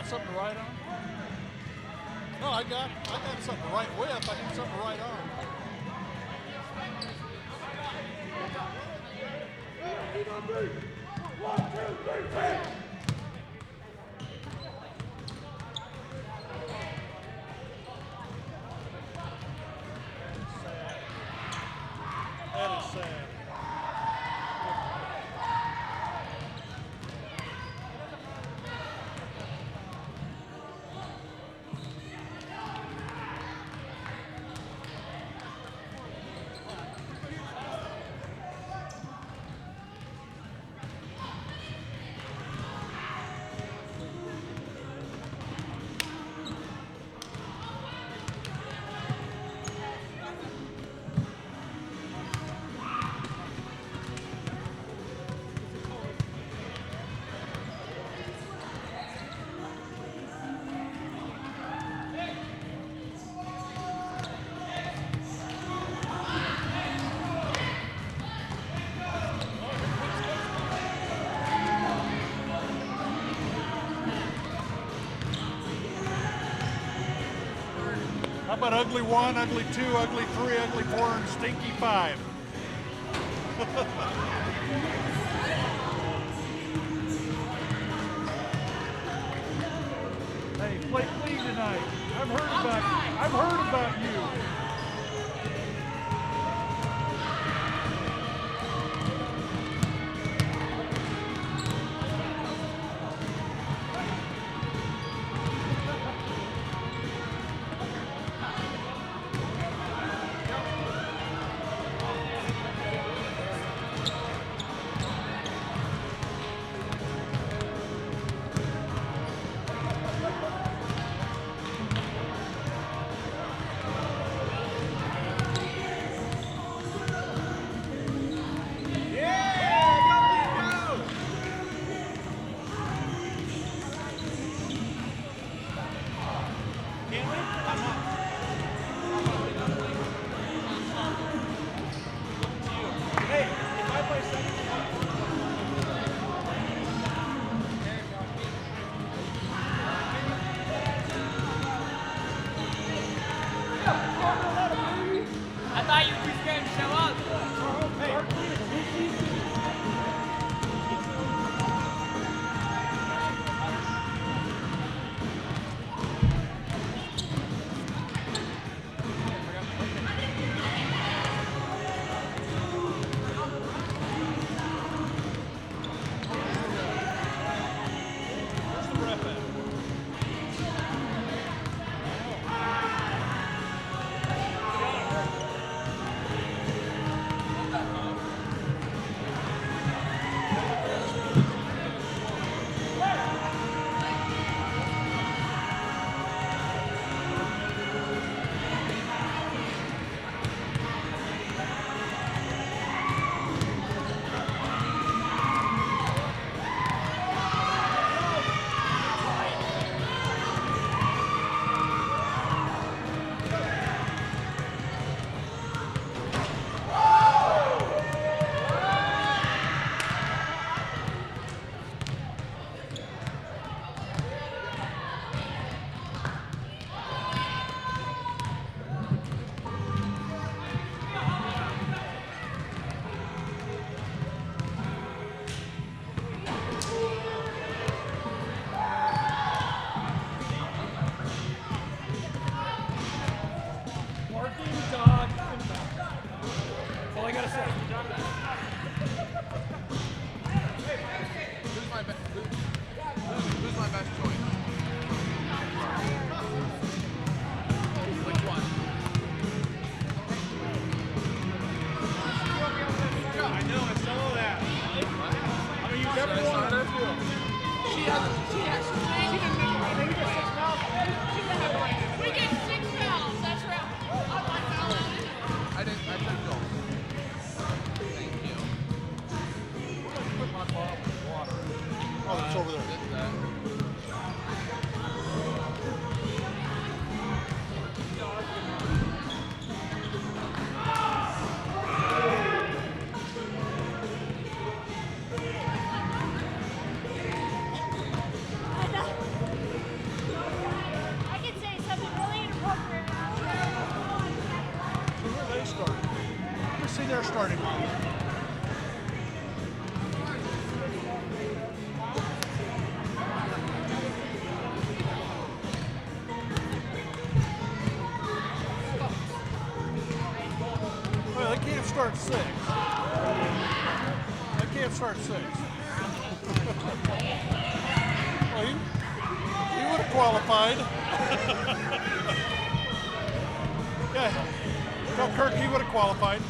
got something to write on? No, I got something to write with. I need something to write on. One, two, three, ten. That is sad. How about ugly 1, ugly 2, ugly 3, ugly 4, and stinky 5? Hey, play clean tonight. I've heard about you. start 6. I can't start 6. Well, he would have qualified. Yeah, tell Kirk he would have qualified.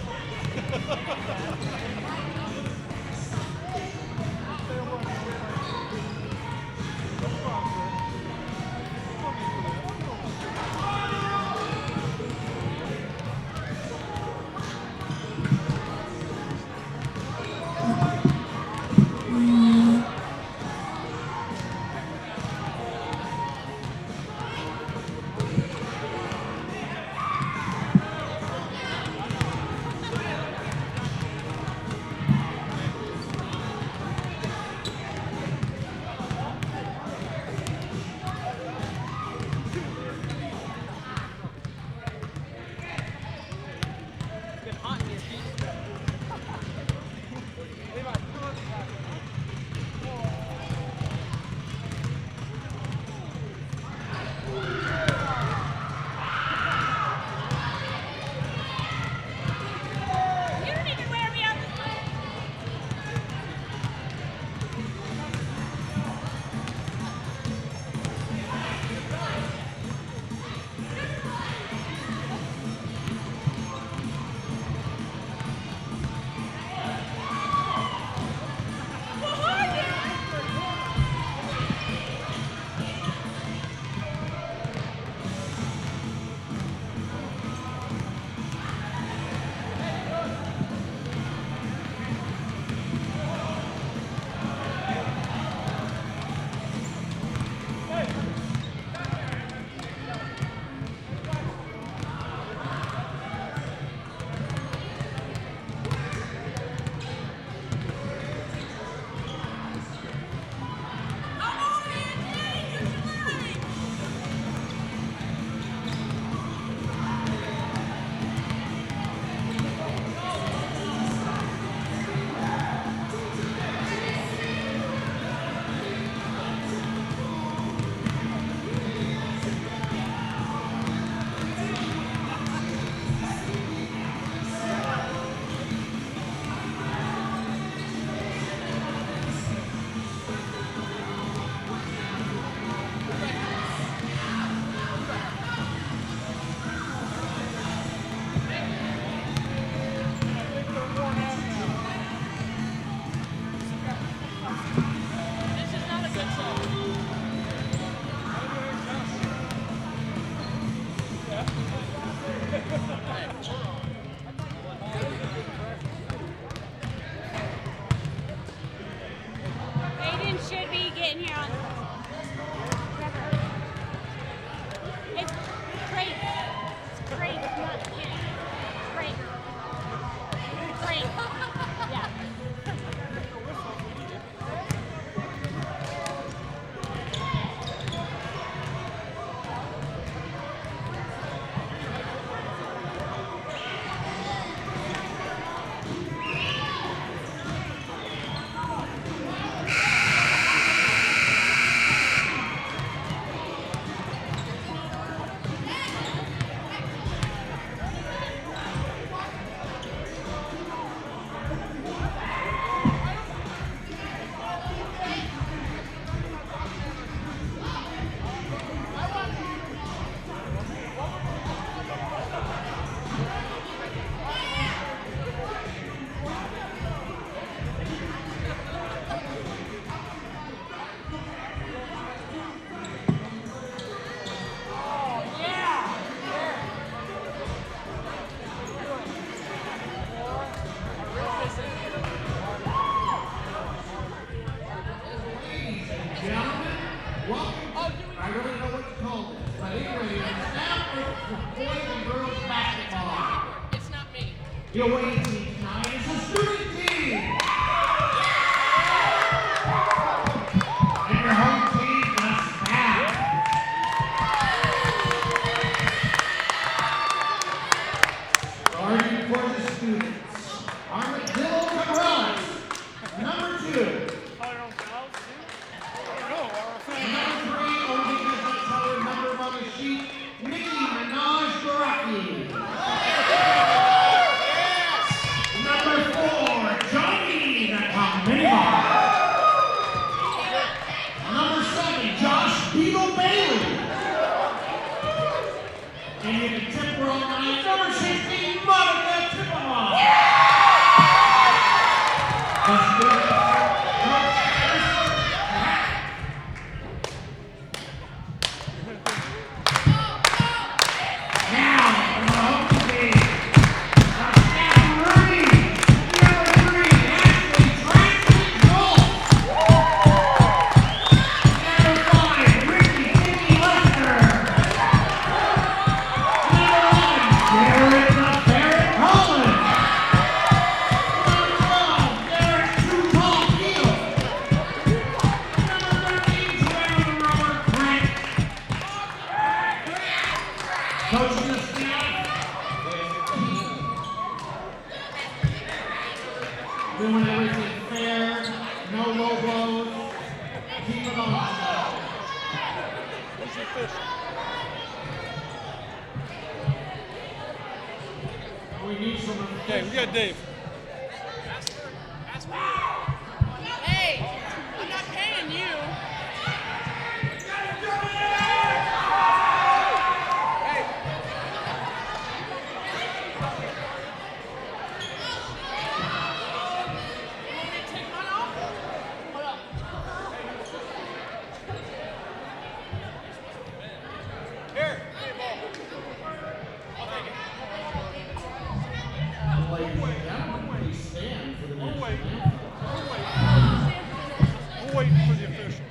Your winning team tonight is the student team. And your home team, the staff. Starting for the students, Armadillo Cabrera, number 2. Number 3, only because that's how we remember on the sheet, Nikki Minaj Baraki. official. We need some. Okay, we got Dave. Hey, I'm not paying you. Ladies and gentlemen, please stand for the national anthem. We're waiting for the official.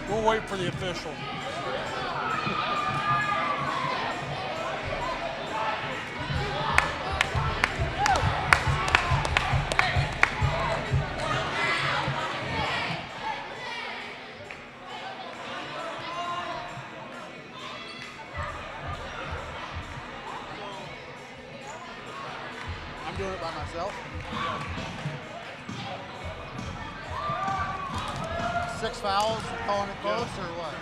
We'll wait for the official. I'm doing it by myself. 6 fouls, calling it close, or what?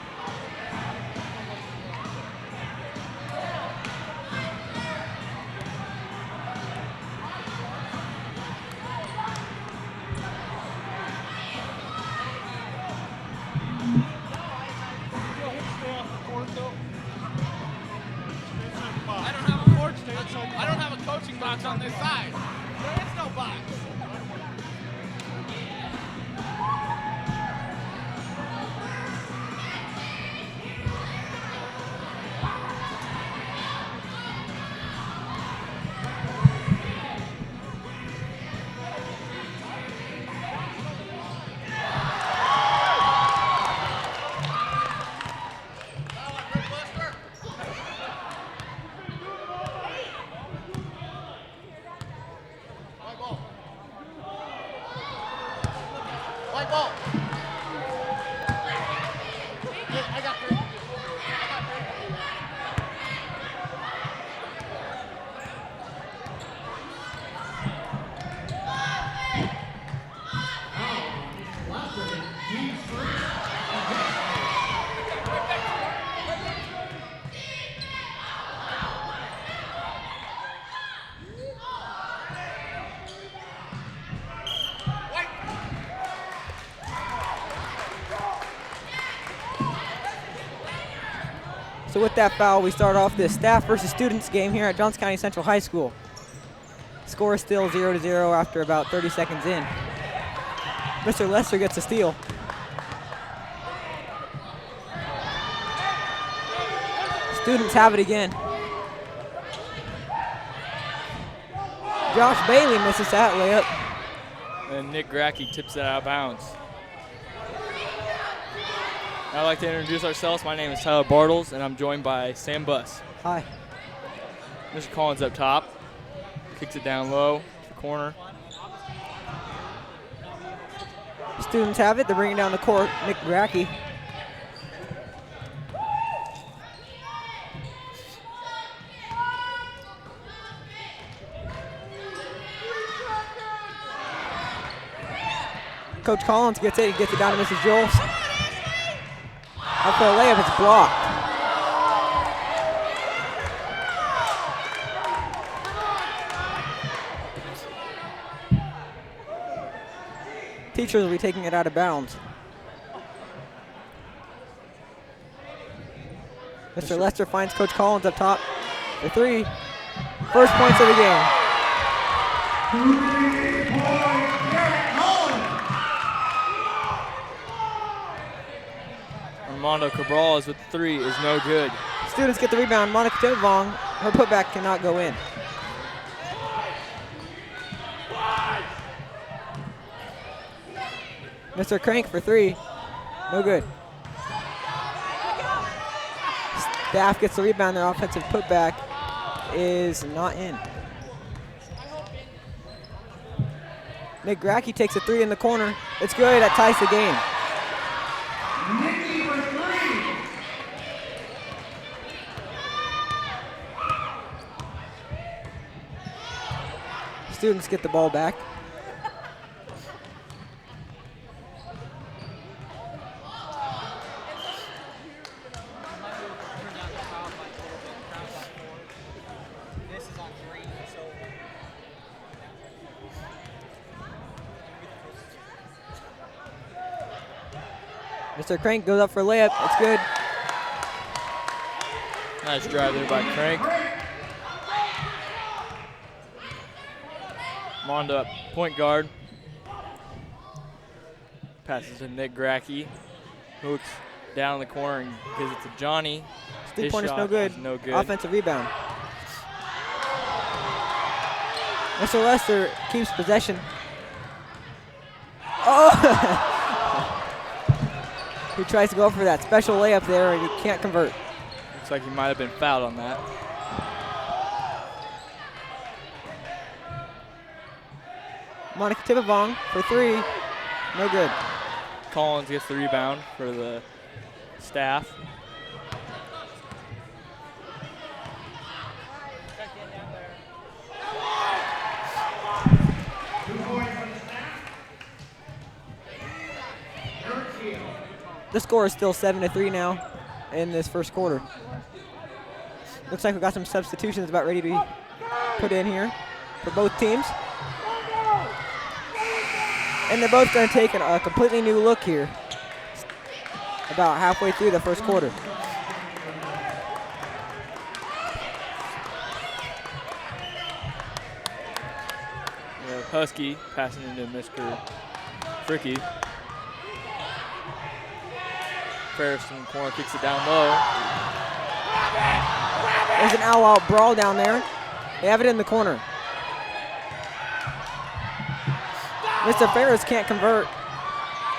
I don't have a coaching box on this side. There is no box. White ball. I got 3. So with that foul, we start off this staff versus students game here at Johnson County Central High School. Score is still 0-0 after about 30 seconds in. Mr. Lester gets a steal. Students have it again. Josh Bailey misses that layup. And Nick Gracky tips it out of bounds. I'd like to introduce ourselves. My name is Tyler Bartles, and I'm joined by Sam Buss. Hi. Mr. Collins up top. Kicks it down low to the corner. Students have it. They're bringing down the court. Nick Gracky. Coach Collins gets it. He gets it down to Mrs. Jules. Up for a layup. It's blocked. teachers will be taking it out of bounds. Mr. Lester finds Coach Collins up top for 3. First points of the game. 3-point Collins. Armando Cabral is with 3 is no good. Students get the rebound. Monica Tivong, her putback cannot go in. Mr. Crank for 3, no good. Staff gets the rebound. Their offensive putback is not in. Nick Gracky takes a 3 in the corner. It's good. That ties the game. Nikki for 3. Students get the ball back. Mr. Crank goes up for a layup. It's good. Nice drive there by Crank. Mondo up, point guard. Passes to Nick Gracky. Hooks down the corner and gives it to Johnny. His Three-pointer's shot no good. is no good. Offensive rebound. Mr. Lester keeps possession. Oh! He tries to go for that special layup there and he can't convert. Looks like he might have been fouled on that. Monica Tivong for 3, no good. Collins gets the rebound for the Staff. The score is still 7-3 now in this first quarter. Looks like we got some substitutions about ready to be put in here for both teams. And they're both going to take a completely new look here about halfway through the first quarter. We have Husky passing into Mr. Fricky. Ferris in the corner kicks it down low. There's an all-out brawl down there. They have it in the corner. Mr. Ferris can't convert.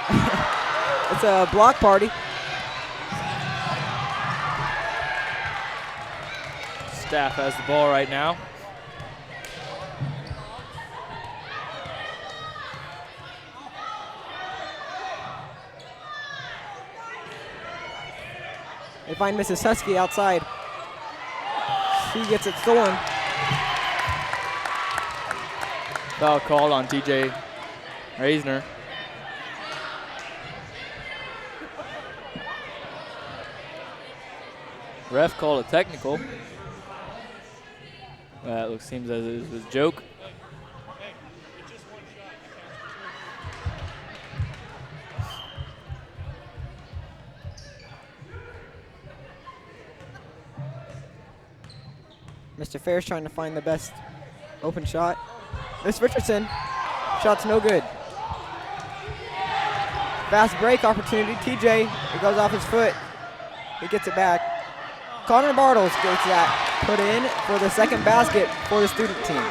It's a block party. Staff has the ball right now. They find Mrs. Husky outside. She gets it stolen. Foul called on TJ Reisner. Ref called a technical. That seems as it was a joke. Mr. Fair's trying to find the best open shot. Miss Richardson, shot's no good. Fast break opportunity. TJ, it goes off his foot. He gets it back. Connor Bartles gets that put in for the second basket for the student team.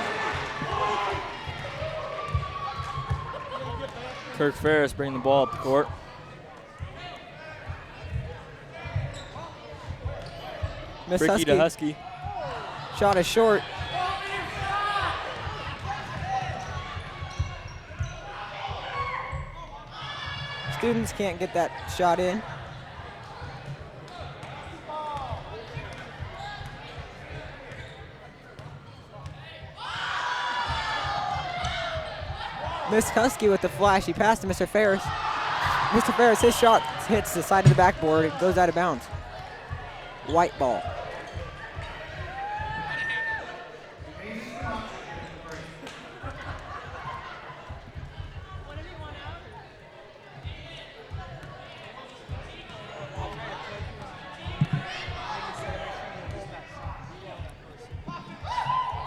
Kirk Ferris bringing the ball up the court. Miss Ricky Husky, to Husky. shot is short. Students can't get that shot in. Miss Husky with the flash. He passed to Mr. Ferris. Mr. Ferris, his shot hits the side of the backboard. It goes out of bounds. White ball.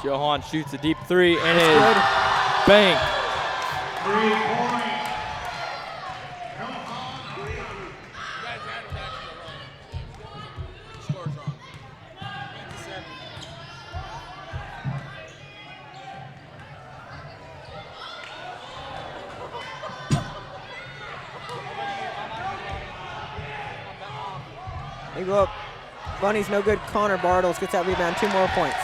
Johan shoots a deep three and it Good. is banked. 3 points. You guys added that to the wrong. Score's wrong. 57. They go up. Bunny's no good. Connor Bartles gets that rebound. 2 more points.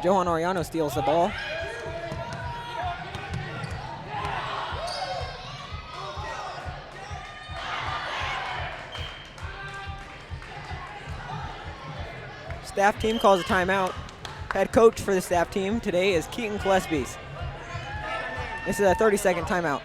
Johan Oriano steals the ball. Staff team calls a timeout. Head coach for the staff team today is Keaton Gillespie. This is a 30-second timeout.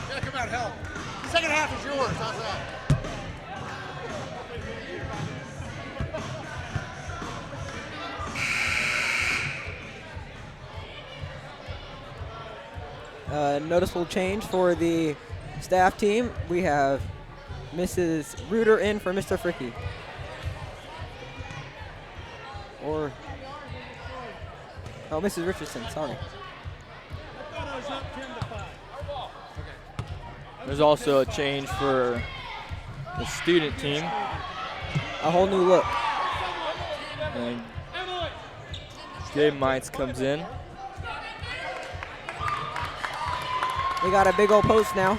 Yeah, come out, help. The second half is yours. How's that? Noticeable change for the staff team. We have Mrs. Reuter in for Mr. Fricky. Or, oh, Mrs. Richardson, sorry. There's also a change for the student team. A whole new look. And Gabe Mites comes in. We got a big old post now.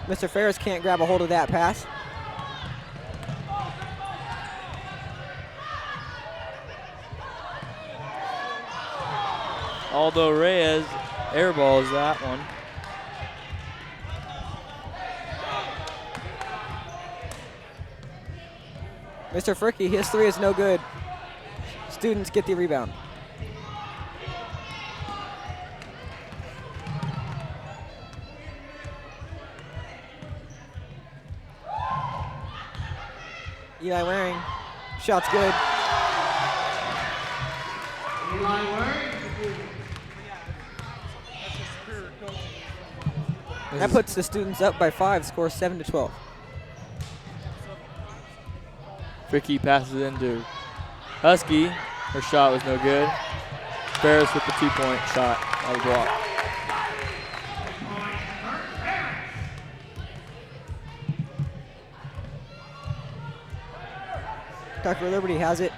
Mr. Ferris can't grab a hold of that pass. Aldo Reyes airballs that one. Mr. Fricky, his 3 is no good. Students get the rebound. Eli Waring, shot's good. Eli Waring. That puts the students up by 5, score 7-12. Fricky passes into Husky. Her shot was no good. Ferris with the 2-point shot out of the block. Tucker Liberty has it.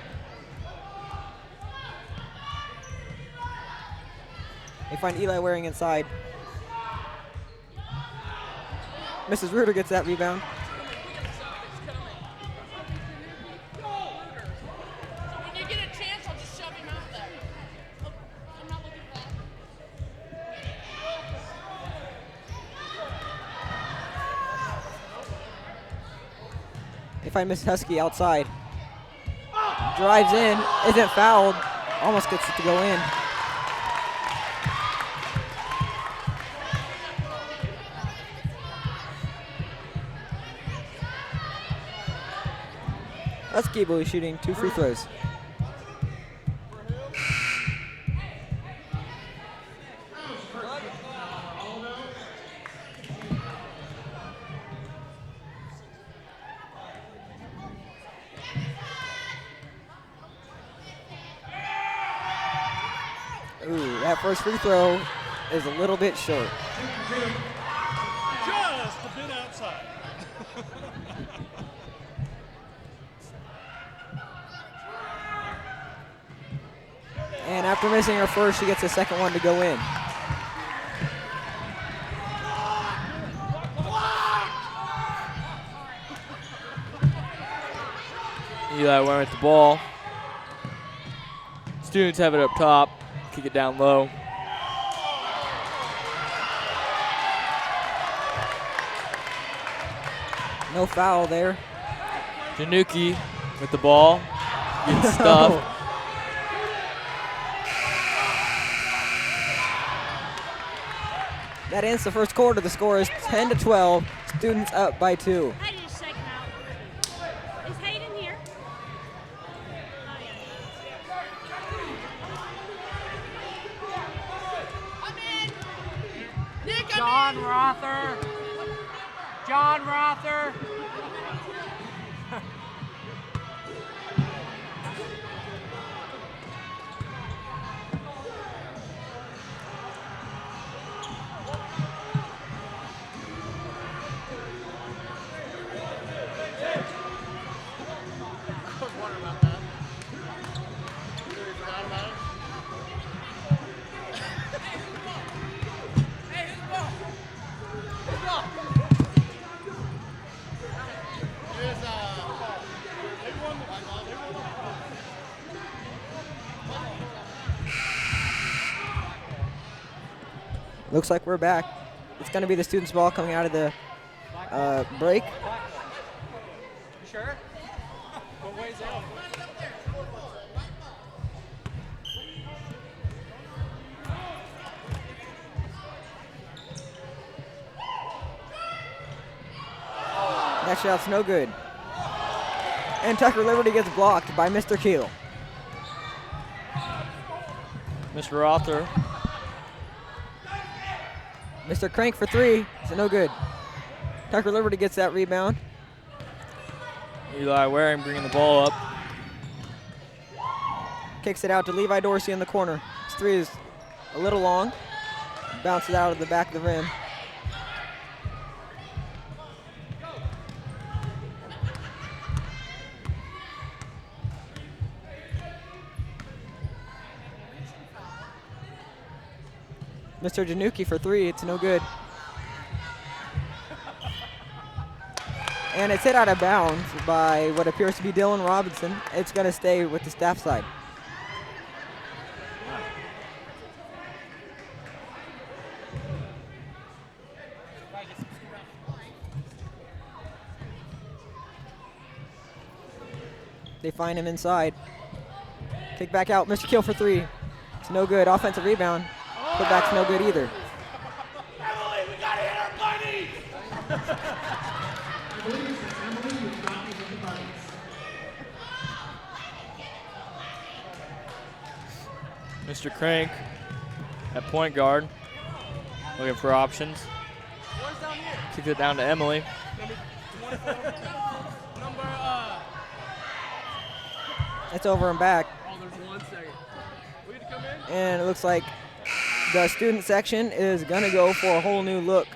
They find Eli Waring inside. Mrs. Reuter gets that rebound. When you get a chance, I'll just shove him out there. I'm not looking for that. They find Miss Husky outside. Drives in, isn't fouled, almost gets it to go in. Husky will be shooting 2 free throws. Ooh, that first free throw is a little bit short. Just a bit outside. And after missing her first, she gets a second one to go in. Eli went with the ball. Students have it up top, kick it down low. No foul there. Januki with the ball, gets stuffed. That ends the first quarter. The score is 10-12. Students up by 2. Hayden is checking out. Is Hayden here? Oh, yeah. John Rother. John Rother. Looks like we're back. It's going to be the students' ball coming out of the break. You sure? What way is it? That shot's no good. And Tucker Liberty gets blocked by Mr. Keel. Mr. Rother. Mr. Crank for 3. It's no good. Tucker Liberty gets that rebound. Eli Waring bringing the ball up. Kicks it out to Levi Dorsey in the corner. His 3 is a little long. Bounces out of the back of the rim. Mr. Januki for 3, it's no good. And it's hit out of bounds by what appears to be Dylan Robinson. It's going to stay with the staff side. They find him inside. Kick back out, Mr. Keel for 3. It's no good, offensive rebound. Putback's no good either. Emily, we gotta hit our buddies! Mr. Crank at point guard, looking for options. Kicks it down to Emily. It's over and back. Oh, there's 1 second. We need to come in? And it looks like the student section is going to go for a whole new look.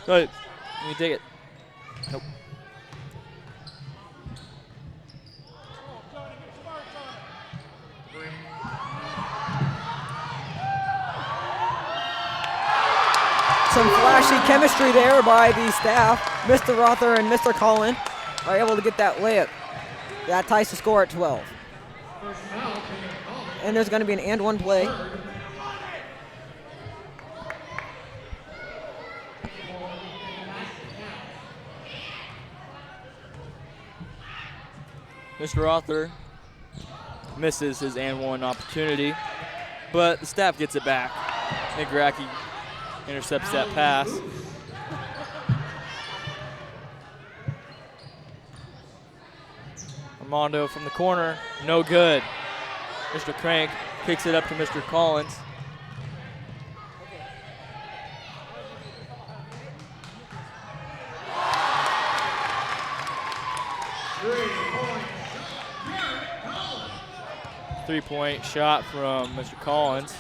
Go ahead. Let me take it. Nope. Some flashy chemistry there by the staff. Mr. Rother and Mr. Collin are able to get that layup. That ties the score at 12. And there's going to be an and one play. Mr. Rother misses his and one opportunity, but the staff gets it back. Nick Gracke intercepts that pass. Armando from the corner, no good. Mr. Crank kicks it up to Mr. Collins. Three-point shot from Mr. Collins.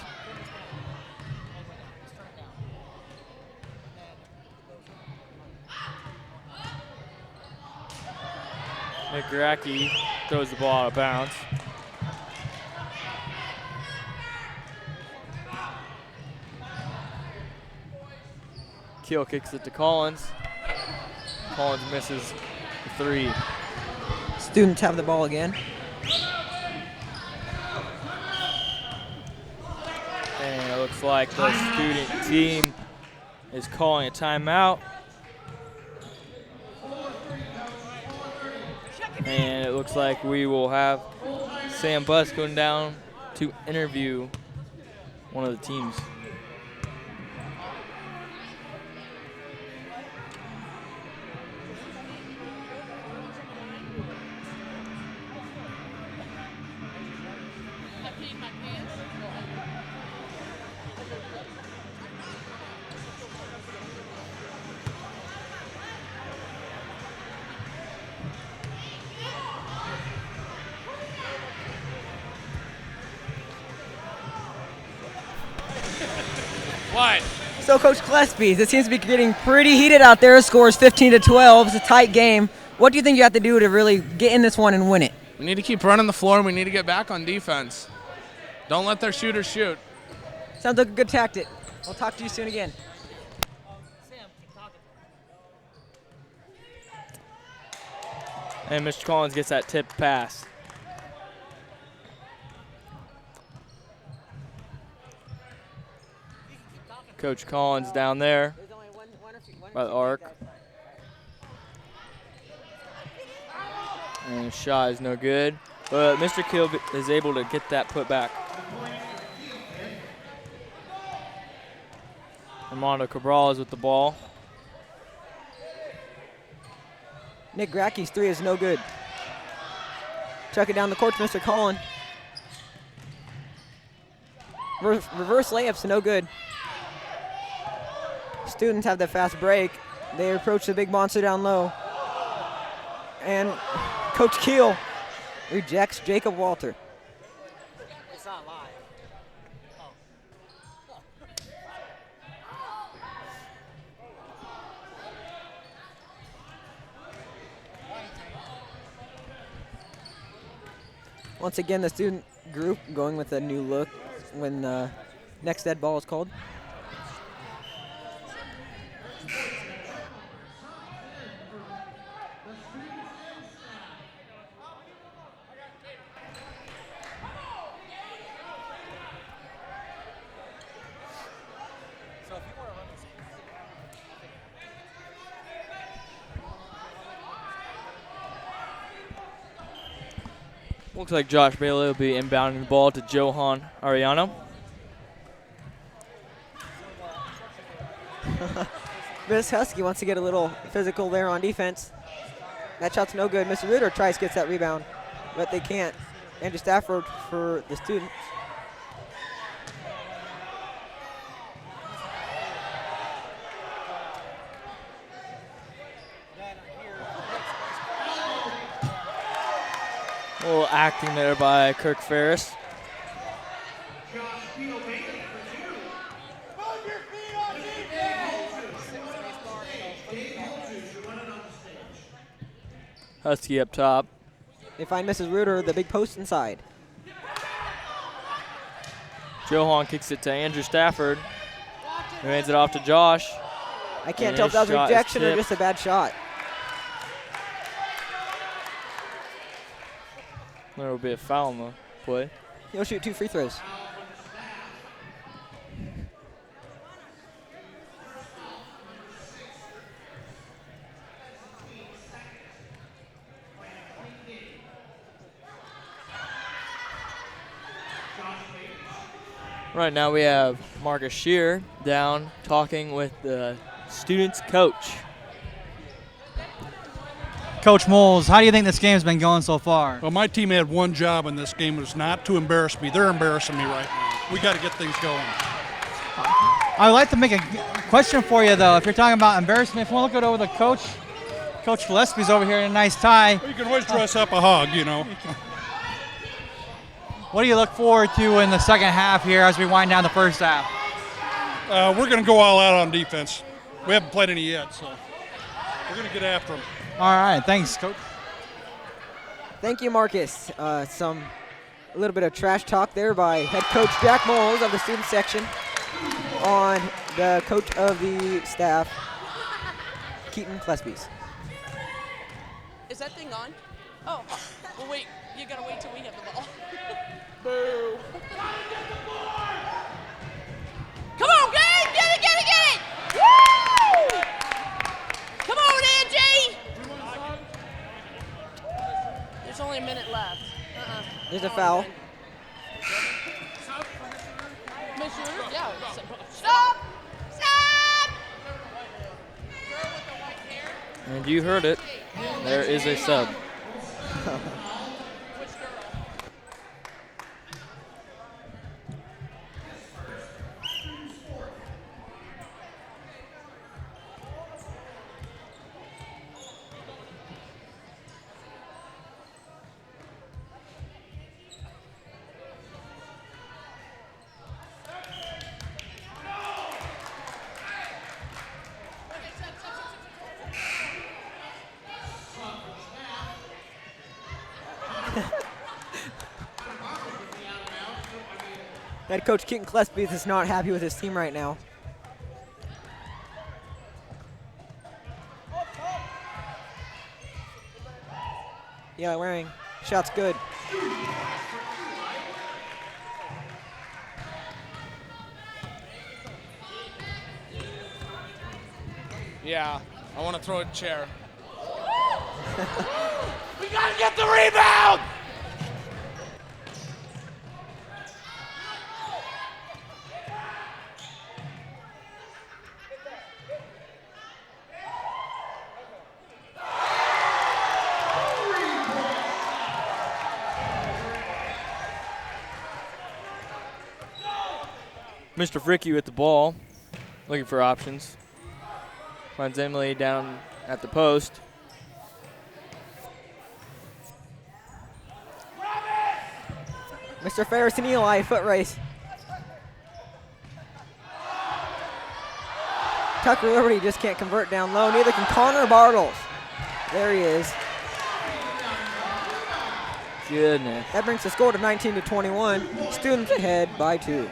McGracky throws the ball out of bounds. Keel kicks it to Collins. Collins misses the 3. Students have the ball again. And it looks like the student team is calling a timeout. And it looks like we will have Sam Buss going down to interview one of the teams. What? So, Coach Gillespie, it seems to be getting pretty heated out there. Score is 15-12. It's a tight game. What do you think you have to do to really get in this one and win it? We need to keep running the floor, and we need to get back on defense. Don't let their shooters shoot. Sounds like a good tactic. We'll talk to you soon again. And Mr. Collins gets that tip pass. Coach Collins down there by the arc. And his shot is no good. But Mr. Keel is able to get that put back. Armando Cabral is with the ball. Nick Gracky's 3 is no good. Chuck it down the court to Mr. Collin. Reverse layups, no good. Students have the fast break. They approach the big monster down low. And Coach Keel rejects Jacob Walter. It's not live. Once again, the student group going with a new look when the next dead ball is called. Looks like Josh Bailey will be inbounding the ball to Johan Ariano. Miss Husky wants to get a little physical there on defense. That shot's no good. Mr. Ritter tries to get that rebound, but they can't. Andrew Stafford for the students. A little acting there by Kirk Ferris. Husky up top. They find Mrs. Reuter, the big post inside. Johan kicks it to Andrew Stafford, who hands it off to Josh. I can't tell if that was a rejection or just a bad shot. There will be a foul on the play. He'll shoot 2 free throws. Right now we have Marcus Shear down talking with the students' coach. Coach Moles, how do you think this game's been going so far? Well, my team had one job in this game, was not to embarrass me. They're embarrassing me right now. We got to get things going. I'd like to make a question for you, though. If you're talking about embarrassment, if you want to look it over the coach, Coach Gillespie's over here in a nice tie. Well, you can always dress up a hog, you know. What do you look forward to in the second half here as we wind down the first half? We're going to go all out on defense. We haven't played any yet, so we're going to get after them. All right, thanks, Coach. Thank you, Marcus. A little bit of trash talk there by head coach Jack Moles of the student section on the coach of the staff, Keaton Klespies. Is that thing on? Oh, well, wait. You gotta wait till we have the ball. Boo. Come on, gang! Get it! Woo! Come on, Angie! There's only a minute left. There's a foul. Yeah. Stop! And you heard it. There is a sub. Head coach Keaton Klespies is not happy with his team right now. Yeah, Waring. Shot's good. Yeah, I want to throw a chair. We gotta get the rebound! Mr. Fricky with the ball, looking for options. Finds Emily down at the post. Mr. Ferris and Eli, foot race. Tucker Liberty just can't convert down low. Neither can Connor Bartles. There he is. Goodness. That brings the score to 19-21. Students ahead by 2.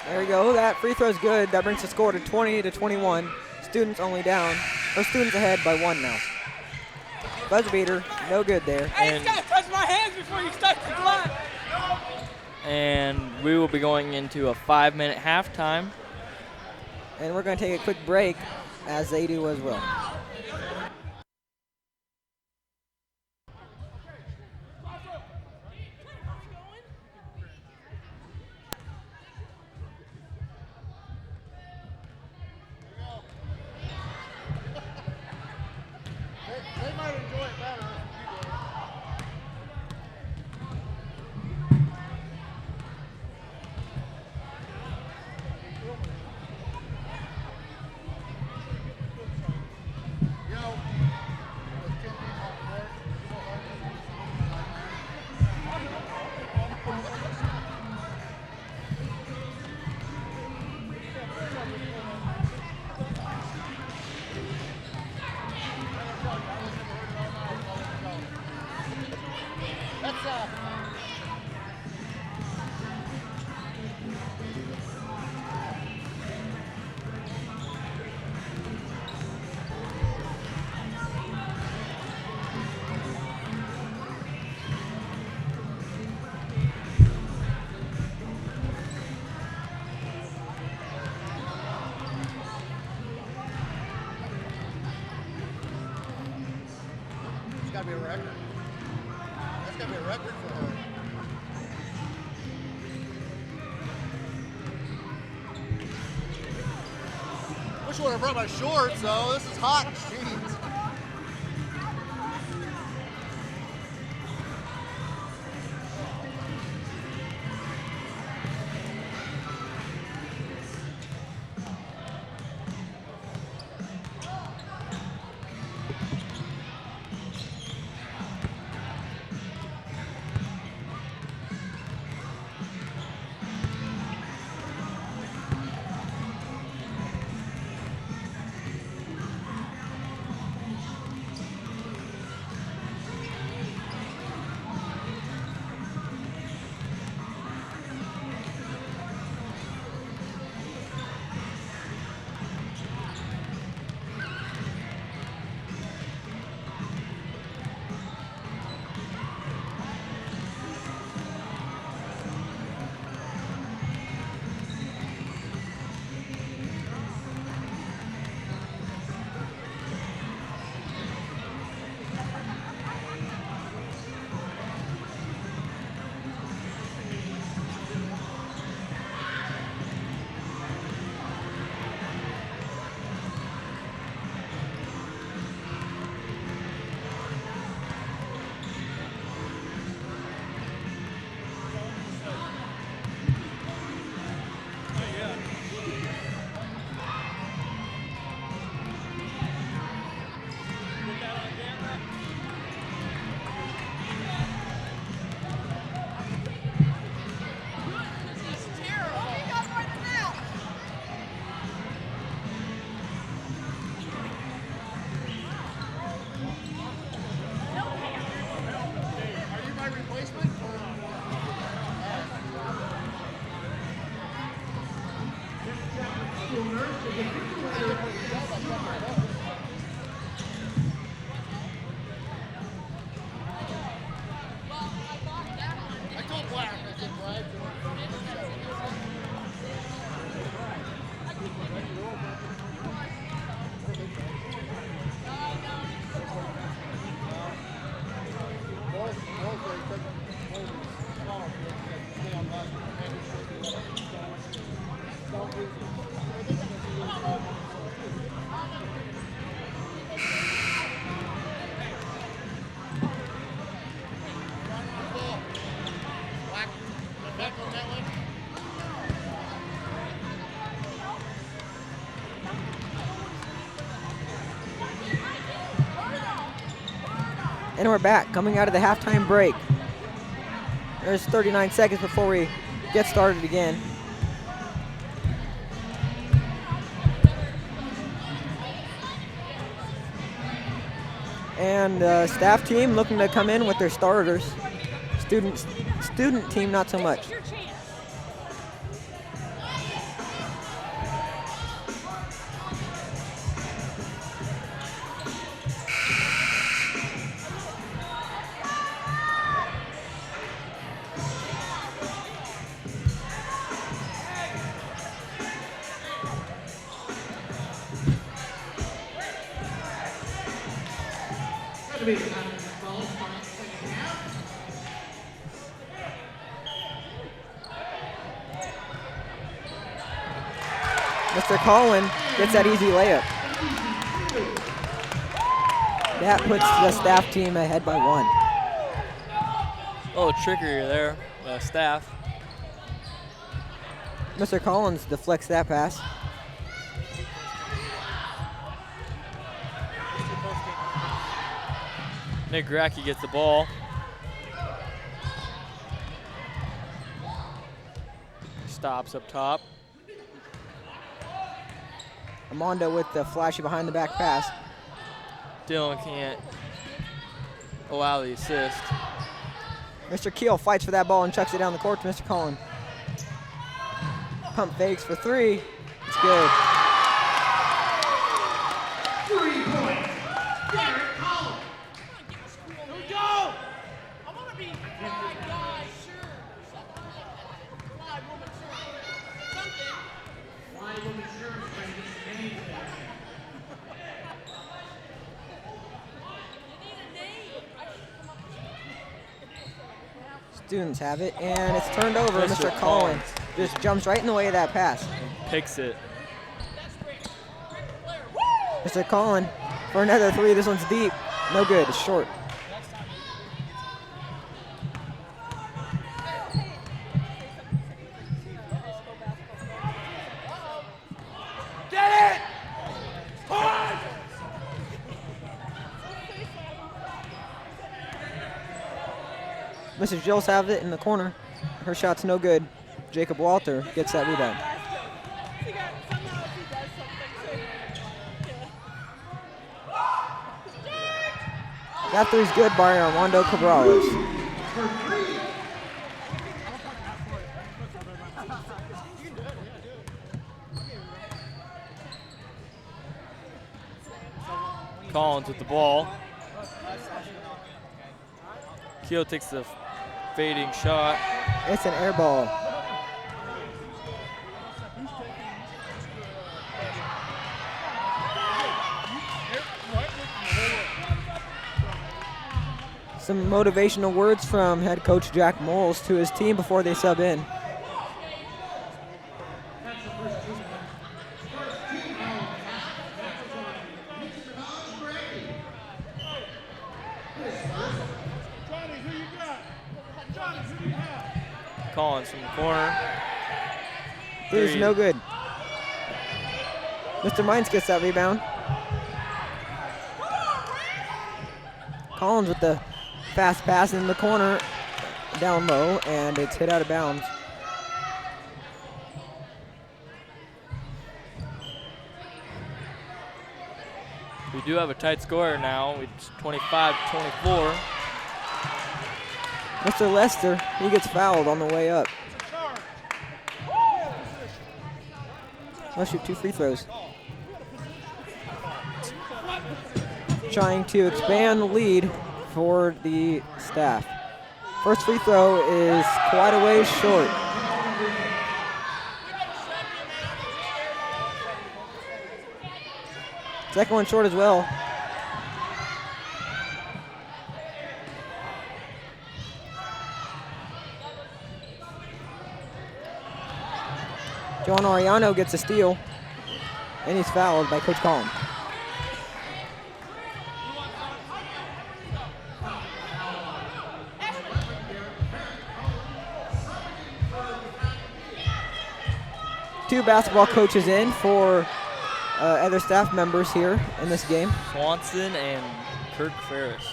There we go. That free throw's good. That brings the score to 20-21. Students only down, or students ahead by 1 now. Buzzer beater, no good there. Hey, you gotta touch my hands before you start the clock. And we will be going into a 5-minute halftime. And we're going to take a quick break, as they do as well. They might enjoy it better. It's got to be a record. That's got to be a record for her. sure I brought my shorts, though. This is hot. Jeez. And we're back, coming out of the halftime break. There's 39 seconds before we get started again. And the staff team looking to come in with their starters. Student team, not so much. Mr. Collin gets that easy layup. That puts the staff team ahead by 1. Oh, trickery there, staff. Mr. Collins deflects that pass. Nick Gracky gets the ball. Stops up top. Armando with the flashy behind the back pass. Dylan can't allow the assist. Mr. Keel fights for that ball and chucks it down the court to Mr. Collin. Pump fakes for 3. It's good. 3 points. Derek Collins. Here we go. I want to be fly guy shirt or something like that. Fly woman shirt. Something. Fly woman shirt is trying to get some names down here. You need a name. I should come up with Students have it, and it's turned over. Mr. Mr. Collins just jumps right in the way of that pass. Picks it. Mr. Collin for another three. This one's deep. No good. It's short. Get it! Mrs. Jills have it in the corner. Her shot's no good. Jacob Walter gets that rebound. That three's good by Armando Cabrales. Collins with the ball. Keo takes the fading shot. It's an air ball. Some motivational words from head coach Jack Moles to his team before they sub in. Collins from the corner. Three's no good. Mr. Mines gets that rebound. Collins with the fast pass in the corner, down low, and it's hit out of bounds. We do have a tight score now. It's 25-24. Mr. Lester, he gets fouled on the way up. He'll shoot 2 free throws. Trying to expand the lead for the Staff. First free throw is quite a ways short. Second one short as well. John Ariano gets a steal, and he's fouled by Coach Collin. Two basketball coaches in for other staff members here in this game. Swanson and Kirk Ferris.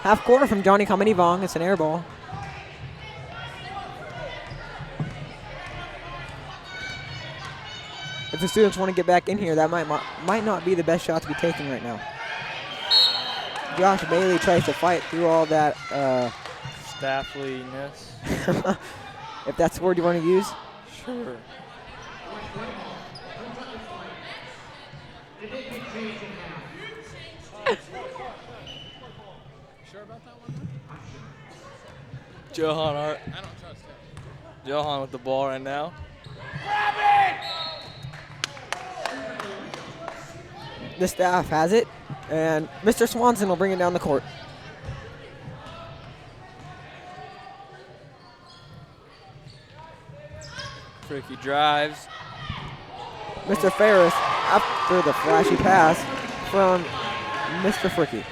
Half quarter from Johnny Kamanivong. It's an air ball. If the students want to get back in here, that might not be the best shot to be taking right now. Josh Bailey tries to fight through all that Staffliness. if that's the word you want to use. Sure. Sure about that one? Johan Hart. I don't trust him. Johan with the ball right now. Grab it! The Staff has it, and Mr. Swanson will bring it down the court. Fricky drives. Mr. Ferris after the flashy pass from Mr. Fricky.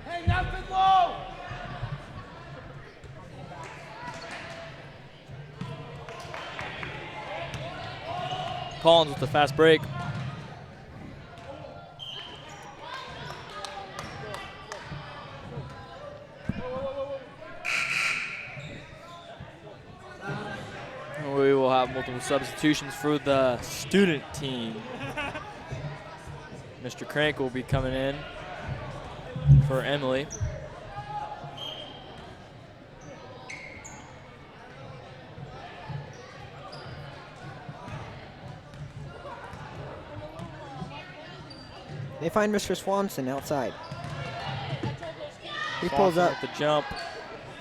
Hey, nothing low! Collins with the fast break. We will have multiple substitutions for the student team. Mr. Crank will be coming in for Emily. They find Mr. Swanson outside. He pulls up. With the jump.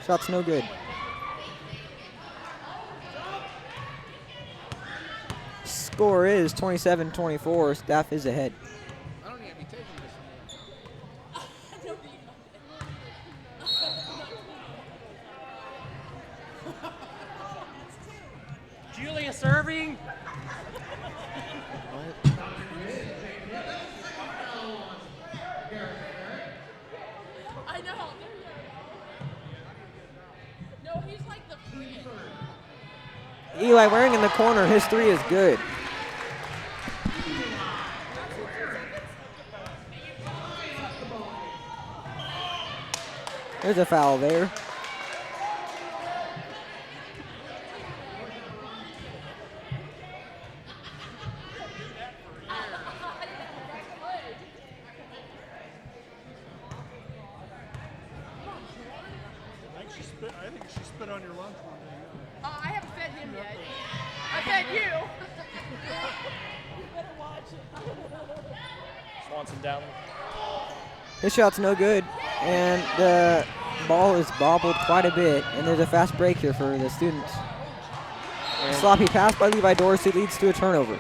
Shot's no good. Score is 27-24. Staff is ahead. I don't need to be taking this anymore. Julia serving. I know. No, he's like the free. Eli Waring in the corner. His three is good. There's a foul there. I think she spit on your lunch one day. I haven't fed him yet. I fed you. You better watch it. Swanson down. His shot's no good, and the ball is bobbled quite a bit, and there's a fast break here for the students. A sloppy pass by Levi Dorsey leads to a turnover.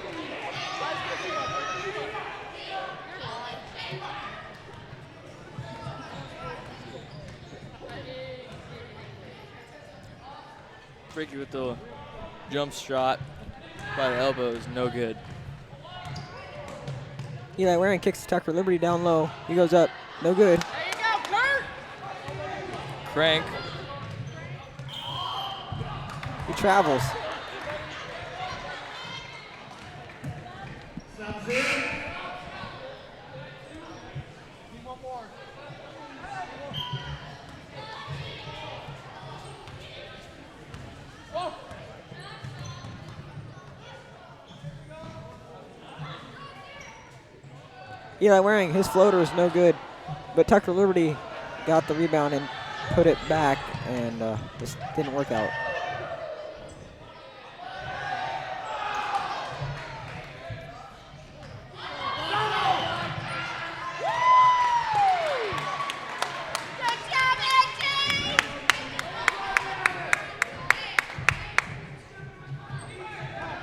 Freaky with the jump shot by the elbow is no good. Eli Waring kicks to Tucker Liberty down low. He goes up, no good. There you go, Kurt. Crank. He travels. Eli Waring, his floater is no good, but Tucker Liberty got the rebound and put it back, and just didn't work out.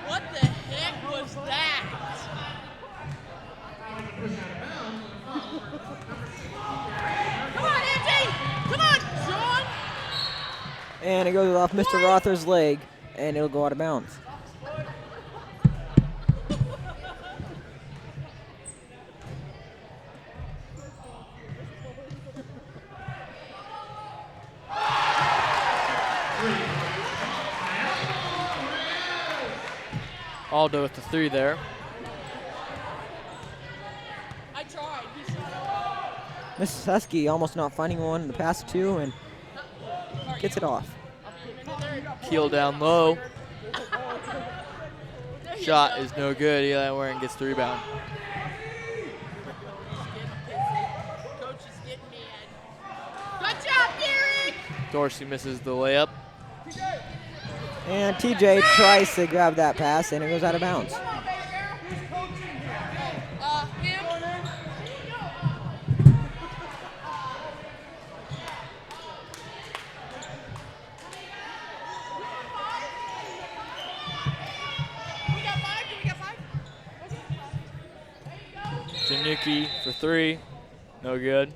What the heck was that? Come on, Angie! Come on, John! And it goes off Mr. Rother's leg, and it'll go out of bounds. Aldo with the three there. I tried. He shot Mrs. Husky almost not finding one in the pass two, and gets it off. Keel down low. Shot is no good. Eli Waring gets the rebound. Coach is getting mad. Good job, Derek! Dorsey misses the layup. And TJ tries to grab that pass, and it goes out of bounds. Him. We got five? Do we got five? Januki for three. No good.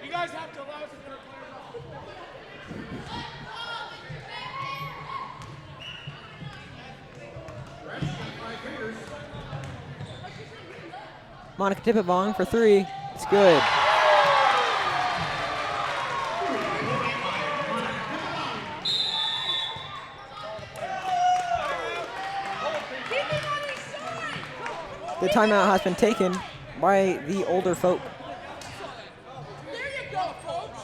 You guys have to allow us to get our players off. Monica Tippetbong for three. It's good. The timeout has been taken by the older folk. There you go, folks.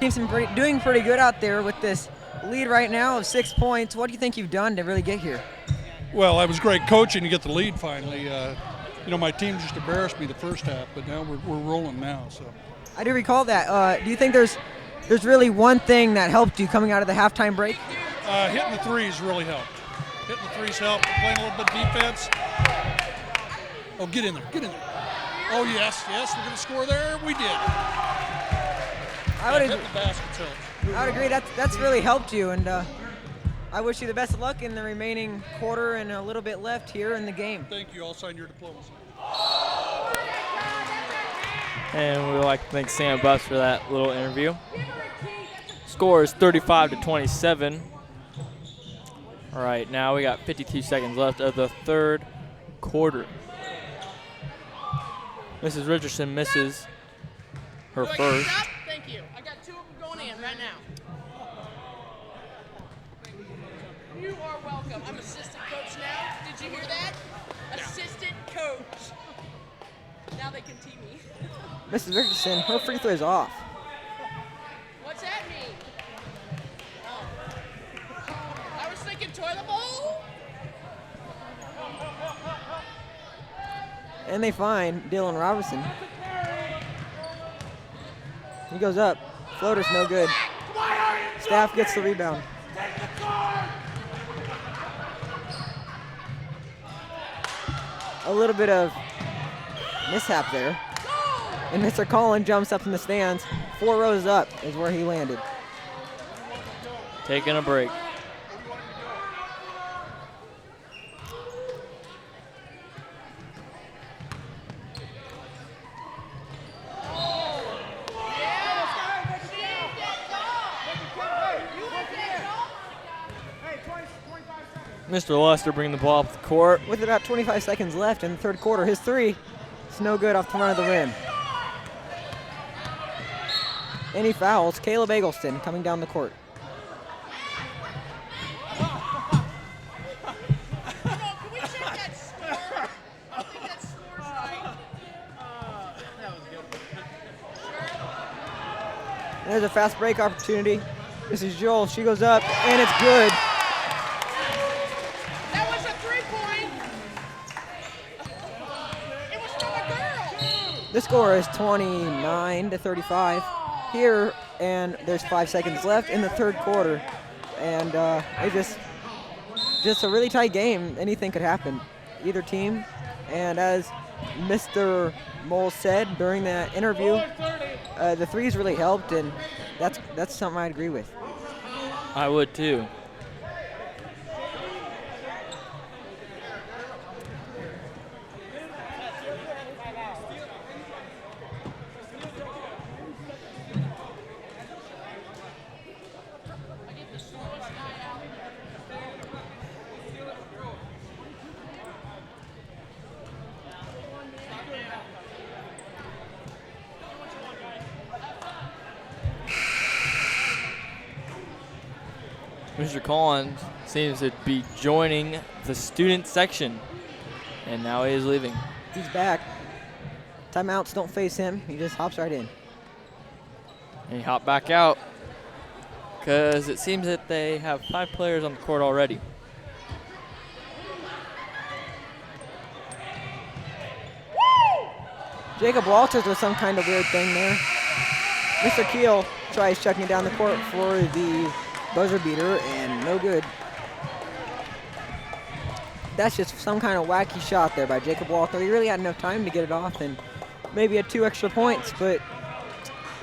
Team's been doing pretty good out there with this lead right now of 6 points. What do you think you've done to really get here? Well, that was great coaching to get the lead finally. You know, my team just embarrassed me the first half, but now we're rolling now. So I do recall that. Do you think there's really one thing that helped you coming out of the halftime break? Hitting the threes really helped. Hitting the threes helped. Playing a little bit of defense. Oh, get in there. Get in there. Oh, yes. We're going to score there. We did. I would hitting the baskets helped. I would agree. That's really helped you, and I wish you the best of luck in the remaining quarter and a little bit left here in the game. Thank you. I'll sign your diplomas. And we would like to thank Sam Buss for that little interview. Score is 35-27. All right, now we got 52 seconds left of the third quarter. Mrs. Richardson misses her first. Thank you. I got 2 of them going in right now. You are welcome. I'm assistant coach now. Did you hear that? Assistant coach. Now they can tee me. Mrs. Richardson, her free throw is off. What's that mean? Oh. I was thinking toilet bowl. And they find Dylan Robertson. He goes up. Floater's no good. Staff gets the rebound. A little bit of mishap there. And Mr. Collin jumps up in the stands. 4 rows up is where he landed. Taking a break. Mr. Lester bringing the ball up the court. With about 25 seconds left in the third quarter, his three is no good off the front of the rim. And he fouls Caleb Eggleston coming down the court. There's a fast break opportunity. This is Joel. She goes up, and it's good. That was a 3-point. It was from a girl. The score is 29-35 here, and there's 5 seconds left in the third quarter. And it's just a really tight game. Anything could happen, either team. And as Mr. Mole said during that interview, the threes really helped, and that's something I'd agree with. I would too. Mr. Collins seems to be joining the student section, and now he is leaving. He's back. Timeouts don't face him. He just hops right in. And he hopped back out because it seems that they have 5 players on the court already. Jacob Walters with some kind of weird thing there. Mr. Keel tries chucking it down the court for the buzzer beater, and no good. That's just some kind of wacky shot there by Jacob Walter. He really had enough time to get it off and maybe had 2 extra points, but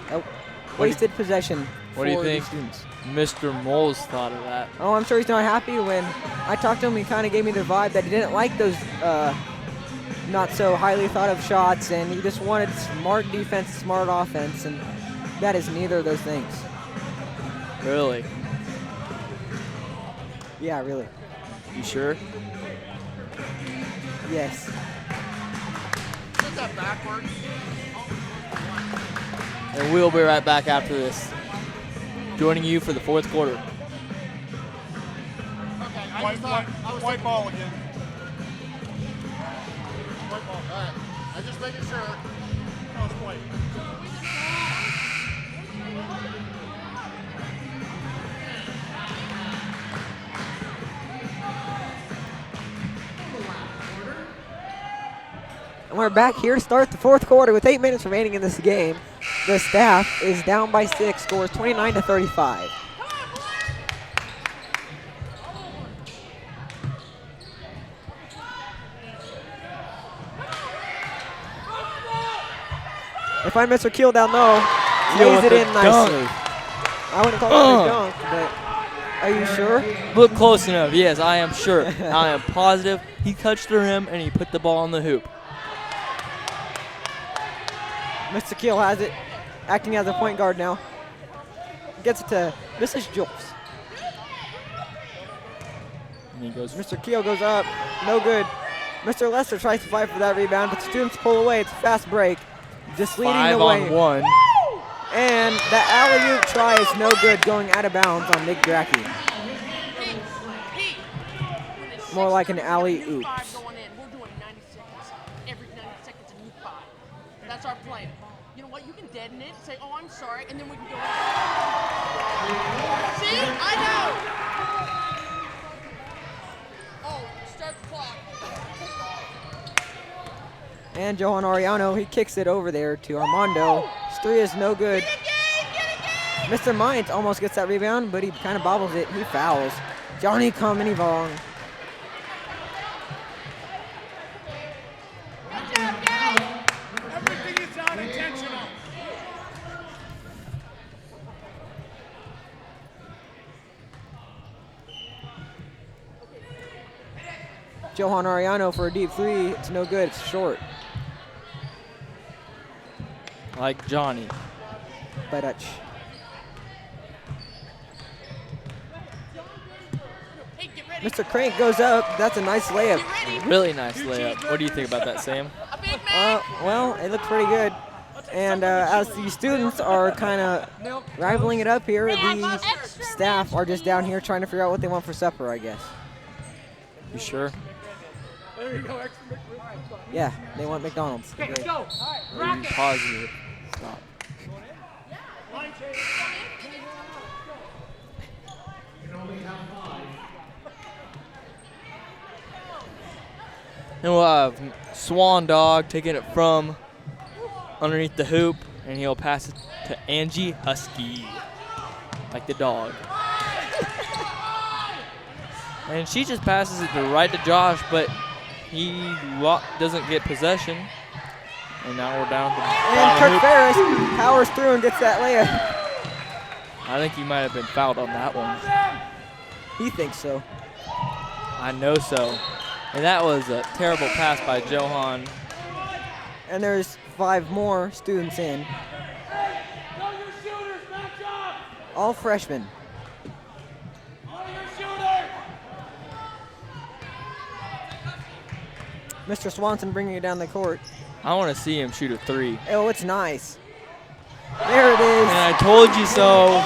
a wasted possession. What do you think Mr. Moles thought of that? Oh, I'm sure he's not happy. When I talked to him, he kind of gave me the vibe that he didn't like those not so highly thought of shots, and he just wanted smart defense, smart offense, and that is neither of those things. Really? Yeah, really. You sure? Yes. Put that backwards. And we'll be right back after this, joining you for the fourth quarter. Okay, White ball again. White ball. All right. I'm just making sure. No, it's white. And we're back here to start the fourth quarter with 8 minutes remaining in this game. The Staff is down by 6, scores 29-35. They find Mr. Keel down low, lays it in nicely. I wouldn't call it a dunk, but are you sure? Look close enough. Yes, I am sure. I am positive. He touched the rim and he put the ball on the hoop. Mr. Keel has it, acting as a point guard now. Gets it to Mrs. Jules. And he goes. Mr. Keel goes up, no good. Mr. Lester tries to fight for that rebound, but the students pull away. It's a fast break, just leading the way. 5-on-1. And the alley-oop try is no good, going out of bounds on Nick Drackey. More like an alley-oop. Going in, we're doing 90 seconds. Every 90 seconds, a new 5. That's our plan. You know what? You can deaden it, say, "Oh, I'm sorry," and then we can go. See? I know. Oh, start the clock. And Johan Ariano, he kicks it over there to Armando. His three is no good. Mr. Mines almost gets that rebound, but he kind of bobbles it. He fouls. Johnny Kamini Vong. Everything is unintentional. Johan Ariano for a deep three. It's no good. It's short. Like Johnny. By Dutch. Mr. Crank goes up. That's a nice layup. Really nice layup. What do you think about that, Sam? Well, it looks pretty good. And as the students are kind of rivaling it up here, the staff are just down here trying to figure out what they want for supper, I guess. You sure? There you go, extra McRib. Yeah, they want McDonald's. Okay, let's go. All right, Are you positive? Stop. Line change. And we'll have Swan Dog taking it from underneath the hoop, and he'll pass it to Angie Husky, like the dog. And she just passes it right to Josh, but he doesn't get possession. And now we're down to And Kirk Ferris powers through and gets that layup. I think he might have been fouled on that one. He thinks so. I know so. And that was a terrible pass by Johan. And there's 5 more students in. All freshmen. Mr. Swanson bringing it down the court. I want to see him shoot a 3. Oh, it's nice. There it is. And I told you so.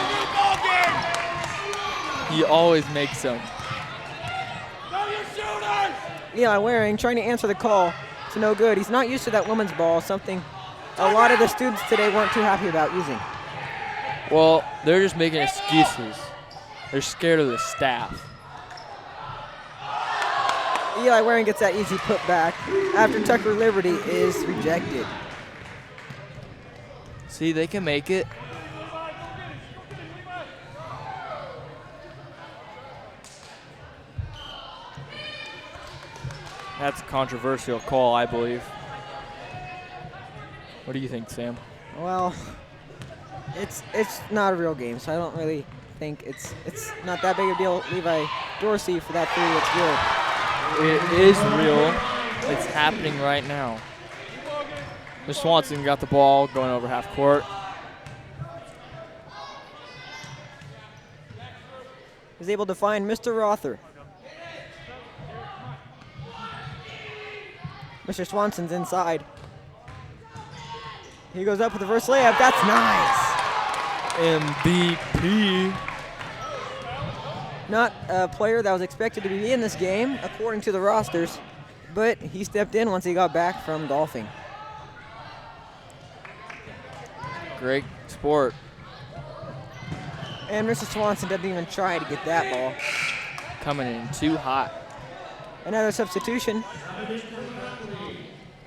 He always makes them. Eli Waring trying to answer the call. It's no good. He's not used to that women's ball, something a lot of the students today weren't too happy about using. Well, they're just making excuses. They're scared of the staff. Eli Waring gets that easy put back after Tucker Liberty is rejected. See, they can make it. That's a controversial call, I believe. What do you think, Sam? Well, it's not a real game, so I don't really think it's not that big a deal. Levi Dorsey for that 3, it's good. It is real. It's happening right now. Mr. Swanson got the ball going over half court. He's able to find Mr. Rother. Mr. Swanson's inside. He goes up with the first layup. That's nice. MVP. Not a player that was expected to be in this game, according to the rosters, but he stepped in once he got back from golfing. Great sport. And Mr. Swanson doesn't even try to get that ball. Coming in too hot. Another substitution.